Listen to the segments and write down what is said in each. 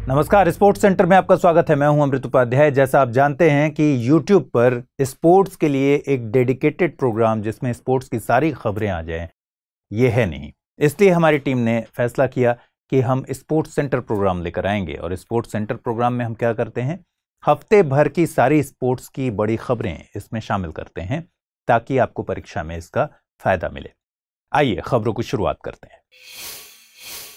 नमस्कार, sports centre में आपका स्वागत है। मैं हूं अमृत उपाध्याय। जैसा आप जानते हैं कि YouTube पर स्पोर्ट्स के लिए एक डेडिकेटेड प्रोग्राम जिसमें स्पोर्ट्स की सारी खबरें आ जाएं, ये है नहीं। इसलिए हमारी टीम ने फैसला किया कि हम स्पोर्ट्स सेंटर प्रोग्राम लेकर आएंगे। और स्पोर्ट्स सेंटर प्रोग्राम में हम क्या करते हैं, हफ्ते भर की सारी स्पोर्ट्स की बड़ी खबरें इसमें शामिल करते हैं ताकि आपको परीक्षा में इसका फायदा मिले। आइए खबरों की शुरुआत करते हैं।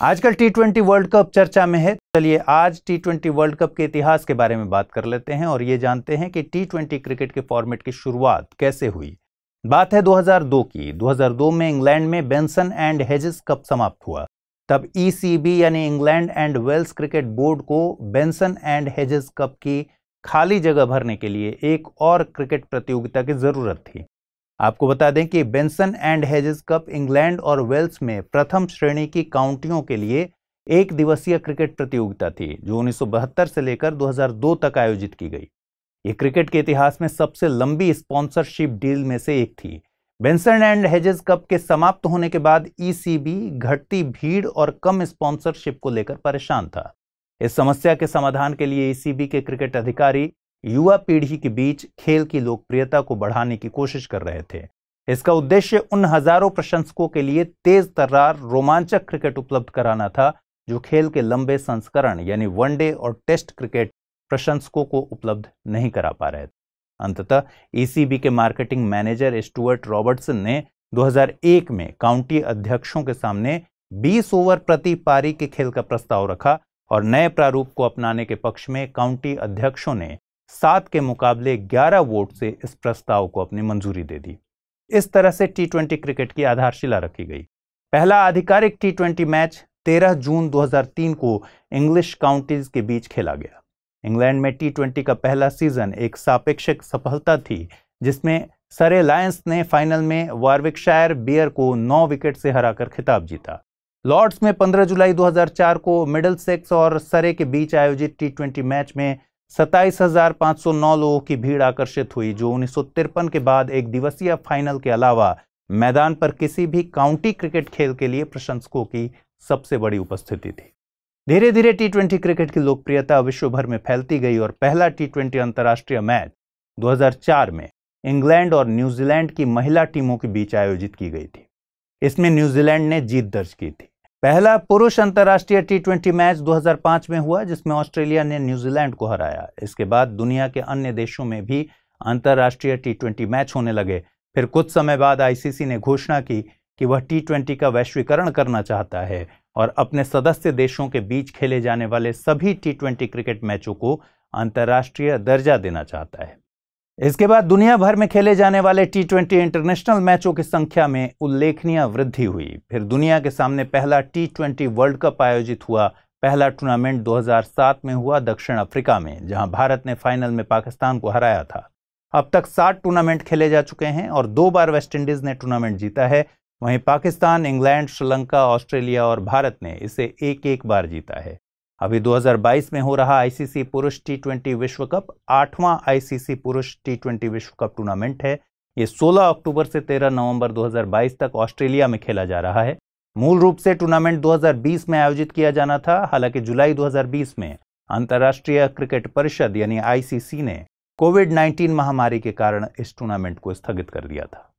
आजकल T20 वर्ल्ड कप चर्चा में है। चलिए आज T20 वर्ल्ड कप के इतिहास के बारे में बात कर लेते हैं और ये जानते हैं कि T20 क्रिकेट के फॉर्मेट की शुरुआत कैसे हुई। बात है 2002 की। 2002 में इंग्लैंड में बेंसन एंड हेजेस कप समाप्त हुआ। तब ECB यानी England and Wales cricket board को बेंसन एंड हेजेस कप की खाली जगह भरने के लिए एक और क्रिकेट प्रतियोगिता की जरूरत थी। आपको बता दें कि Benson and Hedges cup England और वेल्स में प्रथम श्रेणी की काउंटियों के लिए एक दिवसीय क्रिकेट प्रतियोगिता थी जो 1972 से लेकर 2002 तक आयोजित की गई। ये क्रिकेट के इतिहास में सबसे लंबी स्पॉन्सरशिप डील में से एक थी। बेंसन एंड हेजेस कप के समाप्त होने के बाद ECB घटती भीड़ और कम स्पॉन्सरशिप को लेकर परेशान था। इस समस्या के समाधान के लिए ECB के क्रिकेट अधिकारी युवा पीढ़ी के बीच खेल की लोकप्रियता को बढ़ाने की कोशिश कर रहे थे। इसका उद्देश्य उन हजारों प्रशंसकों के लिए तेज तर्रार रोमांचक क्रिकेट उपलब्ध कराना था जो खेल के लंबे संस्करण यानी वनडे और टेस्ट क्रिकेट प्रशंसकों को उपलब्ध नहीं करा पा रहे थे। अंततः ECB के मार्केटिंग मैनेजर स्टुअर्ट रॉबर्टसन ने 2001 में काउंटी अध्यक्षों के सामने 20 ओवर प्रति पारी के खेल का प्रस्ताव रखा और नए प्रारूप को अपनाने के पक्ष में काउंटी अध्यक्षों ने 7 के मुकाबले 11 वोट से इस प्रस्ताव को अपनी मंजूरी दे दी। इस तरह से T20 क्रिकेट की आधारशिला रखी गई। पहला आधिकारिक T20 मैच 13 जून 2003 को इंग्लिश काउंटीज के बीच खेला गया। इंग्लैंड में T20 का पहला सीजन एक सापेक्षिक सफलता थी जिसमें सरे लायंस ने फाइनल में वारविकशायर बेयर को 9 विकेट से हराकर खिताब जीता। लॉर्ड्स में 15 जुलाई 2004 को मिडलसेक्स और सरे के बीच आयोजित T20 मैच में 27,509 लोगों की भीड़ आकर्षित हुई जो 1953 के बाद एक दिवसीय फाइनल के अलावा मैदान पर किसी भी काउंटी क्रिकेट खेल के लिए प्रशंसकों की सबसे बड़ी उपस्थिति थी। धीरे धीरे T20 क्रिकेट की लोकप्रियता विश्व भर में फैलती गई और पहला T20 अंतर्राष्ट्रीय मैच 2004 में इंग्लैंड और न्यूजीलैंड की महिला टीमों के बीच आयोजित की गई थी। इसमें न्यूजीलैंड ने जीत दर्ज की थी। पहला पुरुष अंतर्राष्ट्रीय T20 मैच 2005 में हुआ जिसमें ऑस्ट्रेलिया ने न्यूजीलैंड को हराया। इसके बाद दुनिया के अन्य देशों में भी अंतर्राष्ट्रीय T20 मैच होने लगे। फिर कुछ समय बाद ICC ने घोषणा की कि वह T20 का वैश्वीकरण करना चाहता है और अपने सदस्य देशों के बीच खेले जाने वाले सभी T20 क्रिकेट मैचों को अंतर्राष्ट्रीय दर्जा देना चाहता है। इसके बाद दुनिया भर में खेले जाने वाले T20 इंटरनेशनल मैचों की संख्या में उल्लेखनीय वृद्धि हुई। फिर दुनिया के सामने पहला T20 वर्ल्ड कप आयोजित हुआ। पहला टूर्नामेंट 2007 में हुआ दक्षिण अफ्रीका में, जहां भारत ने फाइनल में पाकिस्तान को हराया था। अब तक 7 टूर्नामेंट खेले जा चुके हैं और 2 बार वेस्टइंडीज ने टूर्नामेंट जीता है। वहीं पाकिस्तान, इंग्लैंड, श्रीलंका, ऑस्ट्रेलिया और भारत ने इसे एक बार जीता है। अभी 2022 में हो रहा ICC पुरुष T20 विश्व कप 8वां ICC पुरुष T20 विश्व कप टूर्नामेंट है। ये 16 अक्टूबर से 13 नवंबर 2022 तक ऑस्ट्रेलिया में खेला जा रहा है। मूल रूप से टूर्नामेंट 2020 में आयोजित किया जाना था। हालांकि जुलाई 2020 में अंतर्राष्ट्रीय क्रिकेट परिषद यानी ICC ने कोविड-19 महामारी के कारण इस टूर्नामेंट को स्थगित कर दिया था।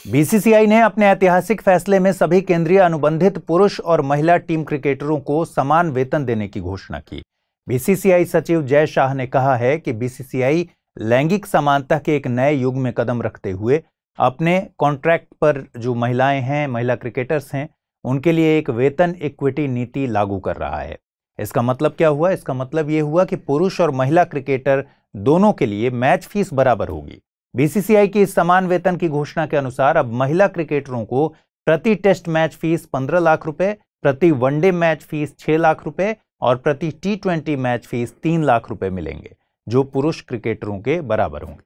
BCCI ने अपने ऐतिहासिक फैसले में सभी केंद्रीय अनुबंधित पुरुष और महिला टीम क्रिकेटरों को समान वेतन देने की घोषणा की। BCCI सचिव जय शाह ने कहा है कि BCCI लैंगिक समानता के एक नए युग में कदम रखते हुए अपने कॉन्ट्रैक्ट पर जो महिलाएं हैं, महिला क्रिकेटर्स हैं, उनके लिए एक वेतन इक्विटी नीति लागू कर रहा है। इसका मतलब क्या हुआ? इसका मतलब यह हुआ कि पुरुष और महिला क्रिकेटर दोनों के लिए मैच फीस बराबर होगी। BCCI की इस समान वेतन की घोषणा के अनुसार अब महिला क्रिकेटरों को प्रति टेस्ट मैच फीस 15 लाख रुपए, प्रति वनडे मैच फीस 6 लाख रुपए और प्रति T20 मैच फीस 3 लाख रुपए मिलेंगे, जो पुरुष क्रिकेटरों के बराबर होंगे।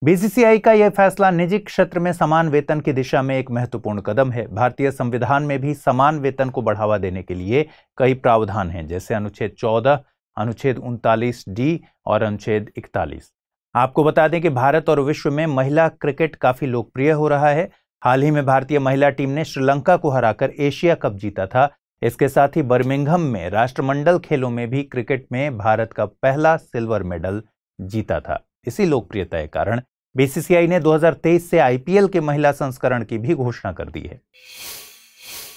BCCI का यह फैसला निजी क्षेत्र में समान वेतन की दिशा में एक महत्वपूर्ण कदम है। भारतीय संविधान में भी समान वेतन को बढ़ावा देने के लिए कई प्रावधान हैं, जैसे अनुच्छेद 14, अनुच्छेद 39D और अनुच्छेद 41। आपको बता दें कि भारत और विश्व में महिला क्रिकेट काफी लोकप्रिय हो रहा है। हाल ही में भारतीय महिला टीम ने श्रीलंका को हराकर एशिया कप जीता था। इसके साथ ही बर्मिंघम में राष्ट्रमंडल खेलों में भी क्रिकेट में भारत का पहला सिल्वर मेडल जीता था। इसी लोकप्रियता के कारण बीसीसीआई ने 2023 से आईपीएल के महिला संस्करण की भी घोषणा कर दी है।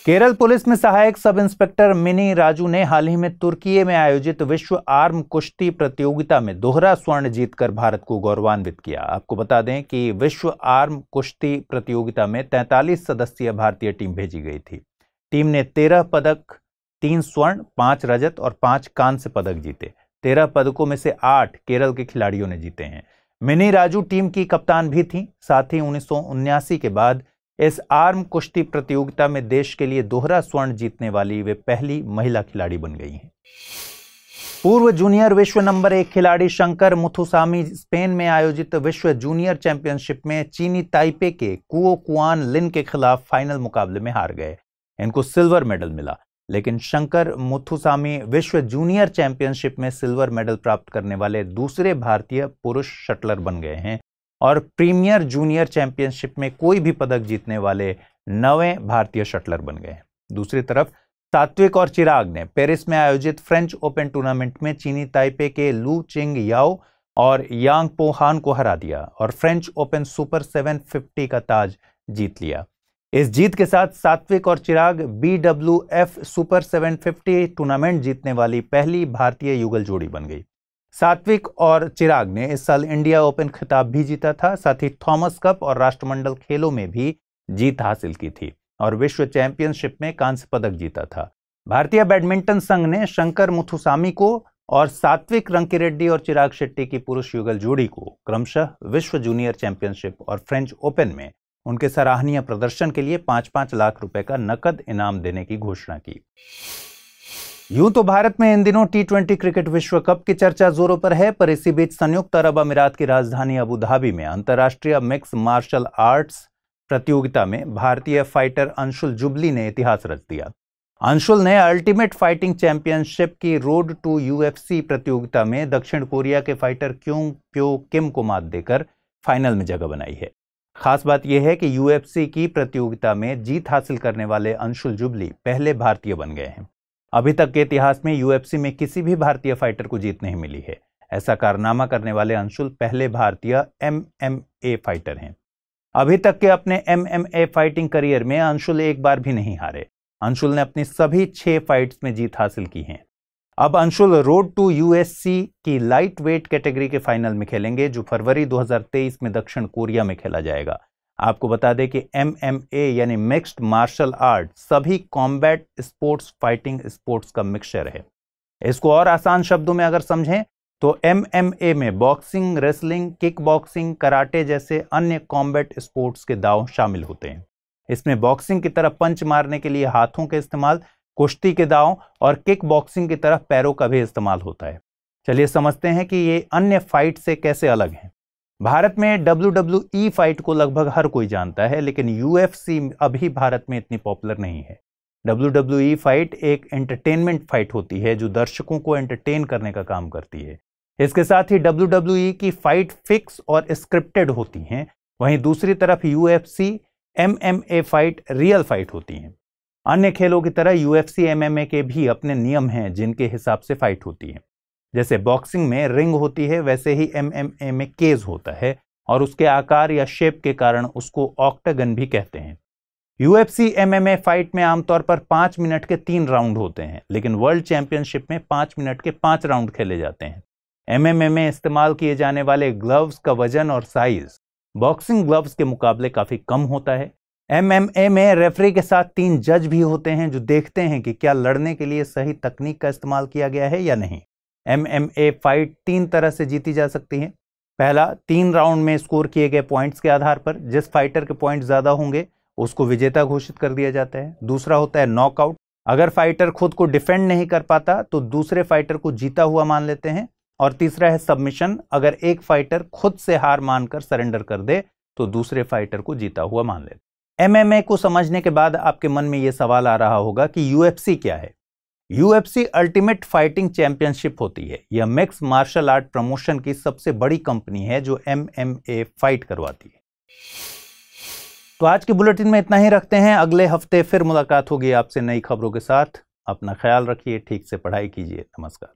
केरल पुलिस में सहायक सब इंस्पेक्टर मिनी राजू ने हाल ही में तुर्की में आयोजित विश्व आर्म कुश्ती प्रतियोगिता में दोहरा स्वर्ण जीतकर भारत को गौरवान्वित किया। आपको बता दें कि विश्व आर्म कुश्ती प्रतियोगिता में 43 सदस्यीय भारतीय टीम भेजी गई थी। टीम ने 13 पदक, 3 स्वर्ण, 5 रजत और 5 कांस्य पदक जीते। 13 पदकों में से 8 केरल के खिलाड़ियों ने जीते हैं। मिनी राजू टीम की कप्तान भी थी। साथ ही 1979 के बाद इस आर्म कुश्ती प्रतियोगिता में देश के लिए दोहरा स्वर्ण जीतने वाली वे पहली महिला खिलाड़ी बन गई हैं। पूर्व जूनियर विश्व नंबर 1 खिलाड़ी शंकर मुथुसामी स्पेन में आयोजित विश्व जूनियर चैंपियनशिप में चीनी ताइपे के कुओ कुआन लिन के खिलाफ फाइनल मुकाबले में हार गए। इनको सिल्वर मेडल मिला, लेकिन शंकर मुथुसामी विश्व जूनियर चैंपियनशिप में सिल्वर मेडल प्राप्त करने वाले दूसरे भारतीय पुरुष शटलर बन गए हैं और प्रीमियर जूनियर चैंपियनशिप में कोई भी पदक जीतने वाले 9वें भारतीय शटलर बन गए। दूसरी तरफ सात्विक और चिराग ने पेरिस में आयोजित फ्रेंच ओपन टूर्नामेंट में चीनी ताइपे के लू चिंग याओ और यांग पो हान को हरा दिया और फ्रेंच ओपन सुपर 750 का ताज जीत लिया। इस जीत के साथ सात्विक और चिराग BWF सुपर 750 टूर्नामेंट जीतने वाली पहली भारतीय युगल जोड़ी बन गई। सात्विक और चिराग ने इस साल इंडिया ओपन खिताब भी जीता था। साथ ही थॉमस कप और राष्ट्रमंडल खेलों में भी जीत हासिल की थी और विश्व चैंपियनशिप में कांस्य पदक जीता था। भारतीय बैडमिंटन संघ ने शंकर मुथुसामी को और सात्विक रंकीरेड्डी और चिराग शेट्टी की पुरुष युगल जोड़ी को क्रमशः विश्व जूनियर चैंपियनशिप और फ्रेंच ओपन में उनके सराहनीय प्रदर्शन के लिए 5-5 लाख रुपए का नकद इनाम देने की घोषणा की। यूं तो भारत में इन दिनों T20 क्रिकेट विश्व कप की चर्चा जोरों पर है, पर इसी बीच संयुक्त अरब अमीरात की राजधानी अबू धाबी में अंतर्राष्ट्रीय मिक्स मार्शल आर्ट्स प्रतियोगिता में भारतीय फाइटर अंशुल जुबली ने इतिहास रच दिया। अंशुल ने अल्टीमेट फाइटिंग चैंपियनशिप की रोड टू UFC प्रतियोगिता में दक्षिण कोरिया के फाइटर क्योंग प्यो किम को मात देकर फाइनल में जगह बनाई है। खास बात यह है कि UFC की प्रतियोगिता में जीत हासिल करने वाले अंशुल जुबली पहले भारतीय बन गए हैं। अभी तक के इतिहास में UFC में किसी भी भारतीय फाइटर को जीत नहीं मिली है। ऐसा कारनामा करने वाले अंशुल पहले भारतीय MMA फाइटर हैं। अभी तक के अपने MMA फाइटिंग करियर में अंशुल एक बार भी नहीं हारे। अंशुल ने अपनी सभी 6 फाइट्स में जीत हासिल की है। अब अंशुल रोड टू UFC की लाइट वेट कैटेगरी के फाइनल में खेलेंगे, जो फरवरी 2023 में दक्षिण कोरिया में खेला जाएगा। आपको बता दें कि MMA यानी मिक्स्ड मार्शल आर्ट सभी कॉम्बैट स्पोर्ट्स फाइटिंग स्पोर्ट्स का मिक्सचर है। इसको और आसान शब्दों में अगर समझें तो MMA में boxing, wrestling, kick boxing, karate जैसे अन्य कॉम्बैट स्पोर्ट्स के दांव शामिल होते हैं। इसमें बॉक्सिंग की तरह पंच मारने के लिए हाथों के इस्तेमाल, कुश्ती के दांव और किक बॉक्सिंग की तरह पैरों का भी इस्तेमाल होता है। चलिए समझते हैं कि ये अन्य फाइट से कैसे अलग हैं। भारत में WWE फाइट को लगभग हर कोई जानता है, लेकिन UFC अभी भारत में इतनी पॉपुलर नहीं है। WWE फाइट एक एंटरटेनमेंट फाइट होती है जो दर्शकों को एंटरटेन करने का काम करती है। इसके साथ ही WWE की फाइट फिक्स और स्क्रिप्टेड होती हैं, वहीं दूसरी तरफ UFC MMA fight real fight होती हैं। अन्य खेलों की तरह UFC MMA के भी अपने नियम हैं जिनके हिसाब से फाइट होती है। जैसे बॉक्सिंग में रिंग होती है, वैसे ही MMA में केज होता है और उसके आकार या शेप के कारण उसको ऑक्टागन भी कहते हैं। UFC MMA फाइट में आमतौर पर 5 मिनट के 3 राउंड होते हैं, लेकिन वर्ल्ड चैंपियनशिप में 5 मिनट के 5 राउंड खेले जाते हैं। MMA में इस्तेमाल किए जाने वाले ग्लव्स का वजन और साइज बॉक्सिंग ग्लव्स के मुकाबले काफी कम होता है। MMA में रेफरी के साथ 3 जज भी होते हैं जो देखते हैं कि क्या लड़ने के लिए सही तकनीक का इस्तेमाल किया गया है या नहीं। MMA फाइट 3 तरह से जीती जा सकती है। पहला, 3 राउंड में स्कोर किए गए पॉइंट्स के आधार पर जिस फाइटर के पॉइंट ज्यादा होंगे उसको विजेता घोषित कर दिया जाता है। दूसरा होता है नॉकआउट। अगर फाइटर खुद को डिफेंड नहीं कर पाता तो दूसरे फाइटर को जीता हुआ मान लेते हैं। और तीसरा है सबमिशन। अगर एक फाइटर खुद से हार मानकर सरेंडर कर दे तो दूसरे फाइटर को जीता हुआ मान लेते हैं। MMA को समझने के बाद आपके मन में यह सवाल आ रहा होगा कि UFC क्या है। UFC अल्टीमेट फाइटिंग चैंपियनशिप होती है। यह मिक्स मार्शल आर्ट प्रमोशन की सबसे बड़ी कंपनी है जो MMA फाइट करवाती है। तो आज के बुलेटिन में इतना ही रखते हैं। अगले हफ्ते फिर मुलाकात होगी आपसे नई खबरों के साथ। अपना ख्याल रखिए, ठीक से पढ़ाई कीजिए। नमस्कार।